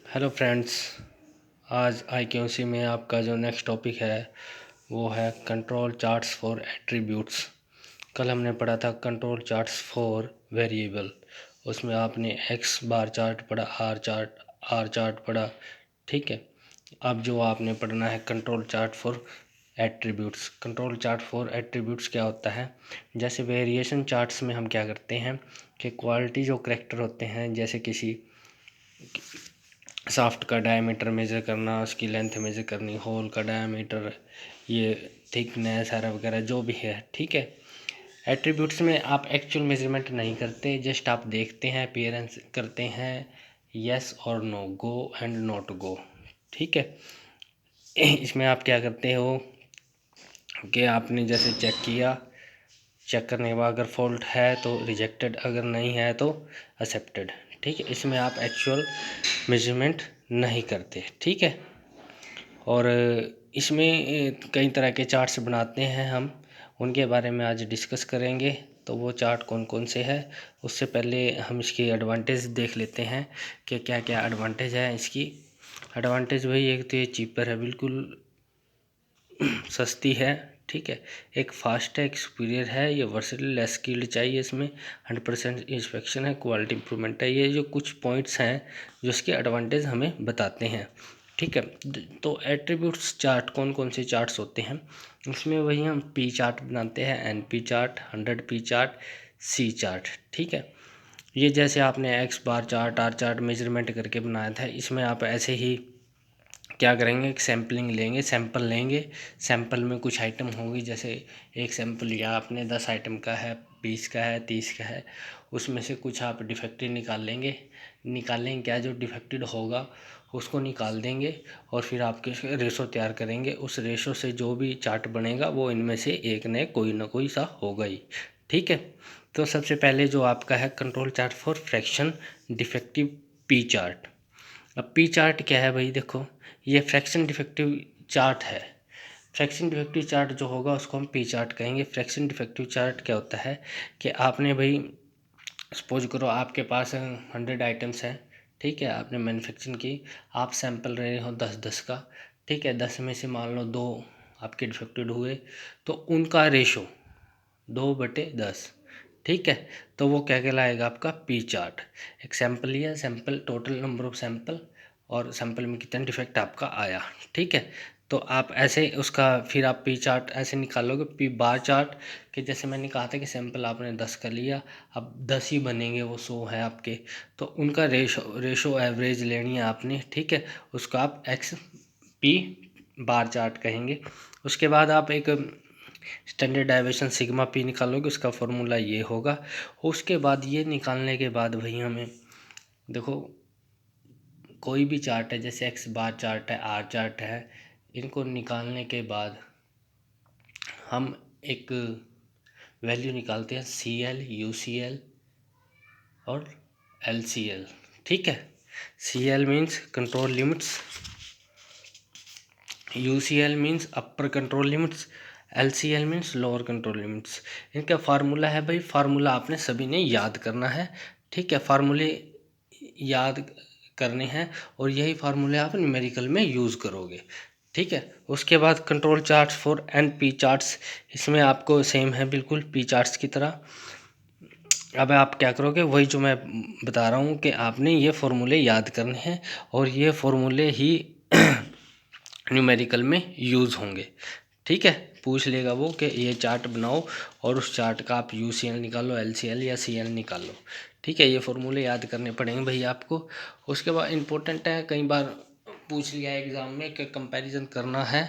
Hello friends, आज IQC में आपका जो नेक्स्ट टॉपिक है वो है कंट्रोल चार्ट्स फॉर एट्रीब्यूट्स। कल हमने पढ़ा था कंट्रोल चार्ट्स फॉर वेरिएबल, उसमें आपने एक्स बार चार्ट पढ़ा, आर चार्ट पढ़ा। ठीक है, अब जो आपने पढ़ना है control chart for attributes. Control chart for attributes क्या होता है? जैसे वेरिएशन चार्ट्स में हम क्या करते हैं कि क्वालिटी जो करेक्टर होते हैं, जैसे किसी शाफ्ट का डायमीटर मेज़र करना, उसकी लेंथ मेज़र करनी, होल का डायमीटर, ये थिकनेस है वगैरह जो भी है। ठीक है, एट्रीब्यूट्स में आप एक्चुअल मेजरमेंट नहीं करते, जस्ट आप देखते हैं, अपीयरेंस करते हैं, यस और no, go and not go. ठीक है, इसमें आप क्या करते हो कि आपने जैसे चेक करने के बाद अगर फॉल्ट है तो रिजेक्टेड, अगर नहीं है तो एक्सेप्टेड। ठीक है, इसमें आप एक्चुअल मेजरमेंट नहीं करते। ठीक है, और इसमें कई तरह के चार्ट्स बनाते हैं हम, उनके बारे में आज डिस्कस करेंगे। तो वो चार्ट कौन कौन से हैं, उससे पहले हम इसकी एडवांटेज देख लेते हैं कि क्या क्या एडवांटेज है इसकी। एडवांटेज वही एक तो ये चीपर है, बिल्कुल सस्ती है। ठीक है, एक फास्ट है, एक सुपीरियर है, ये वर्सेटाइल, लेस स्किल्ड चाहिए, इसमें 100% इंस्पेक्शन है, क्वालिटी इंप्रूवमेंट है। ये जो कुछ पॉइंट्स हैं जो इसके एडवांटेज हमें बताते हैं। ठीक है, तो एट्रीब्यूट्स चार्ट कौन कौन से चार्ट्स होते हैं, इसमें वही हम पी चार्ट बनाते हैं, NP chart, 100P chart, C chart. ठीक है, ये जैसे आपने X bar chart, R chart measurement करके बनाया था, इसमें आप ऐसे ही क्या करेंगे, एक सैम्पलिंग लेंगे, सैंपल लेंगे, सैंपल में कुछ आइटम होंगी, जैसे एक सैंपल लिया आपने 10 आइटम का है, 20 का है, 30 का है, उसमें से कुछ आप डिफेक्टेड निकालेंगे क्या, जो डिफेक्टेड होगा उसको निकाल देंगे और फिर आपके रेशो तैयार करेंगे। उस रेशो से जो भी चार्ट बनेगा वो इनमें से एक ने कोई ना कोई सा होगा ही। ठीक है, तो सबसे पहले जो आपका है control chart for fraction defective, P chart. अब पी चार्ट क्या है भाई, देखो ये फ्रैक्शन डिफेक्टिव चार्ट है। फ्रैक्शन डिफेक्टिव चार्ट जो होगा उसको हम पी चार्ट कहेंगे। फ्रैक्शन डिफेक्टिव चार्ट क्या होता है कि आपने भाई सपोज करो आपके पास 100 आइटम्स हैं। ठीक है, आपने मैन्युफैक्चरिंग की, आप सैंपल रहे हो 10-10 का। ठीक है, 10 में से मान लो 2 आपके डिफेक्टेड हुए, तो उनका रेशो 2/10। ठीक है, तो वो क्या कहलाएगा, आपका पी चार्ट। एक सैंपल लिया, sample total number of sample और सैंपल में कितना डिफेक्ट आपका आया। ठीक है, तो आप ऐसे उसका फिर आप पी चार्ट ऐसे निकालोगे, पी बार चार्ट कि जैसे मैंने कहा था कि सैंपल आपने 10 का लिया, अब 10 ही बनेंगे, वो 100 है आपके, तो उनका रेशो एवरेज लेनी है आपने। ठीक है, उसका आप एक्स पी बार चार्ट कहेंगे। उसके बाद आप एक स्टैंडर्ड डेविएशन सिग्मा पी निकालोगे, उसका फॉर्मूला ये होगा। उसके बाद ये निकालने के बाद वही हमें देखो कोई भी चार्ट है, जैसे एक्स बार चार्ट है, आर चार्ट है, इनको निकालने के बाद हम एक वैल्यू निकालते हैं CL, UCL और LCL। ठीक है, CL means control limits, UCL means upper control limits, LCL means lower control limits. इनका फार्मूला है भाई, फार्मूला आपने सभी ने याद करना है। ठीक है, फार्मूले याद करने हैं और यही फार्मूले आप न्यूमेरिकल में यूज़ करोगे। ठीक है, उसके बाद control charts for NP charts, इसमें आपको सेम है बिल्कुल पी चार्ट्स की तरह। अब आप क्या करोगे, वही जो मैं बता रहा हूँ कि आपने ये फार्मूले याद करने हैं और ये फार्मूले ही न्यूमेरिकल में यूज़ होंगे। ठीक है, पूछ लेगा वो कि ये चार्ट बनाओ और उस चार्ट का आप UCL निकालो, LCL या CL निकालो। ठीक है, ये फार्मूले याद करने पड़ेंगे भैया आपको। उसके बाद इम्पोर्टेंट है, कई बार पूछ लिया एग्ज़ाम में कि कंपैरिजन करना है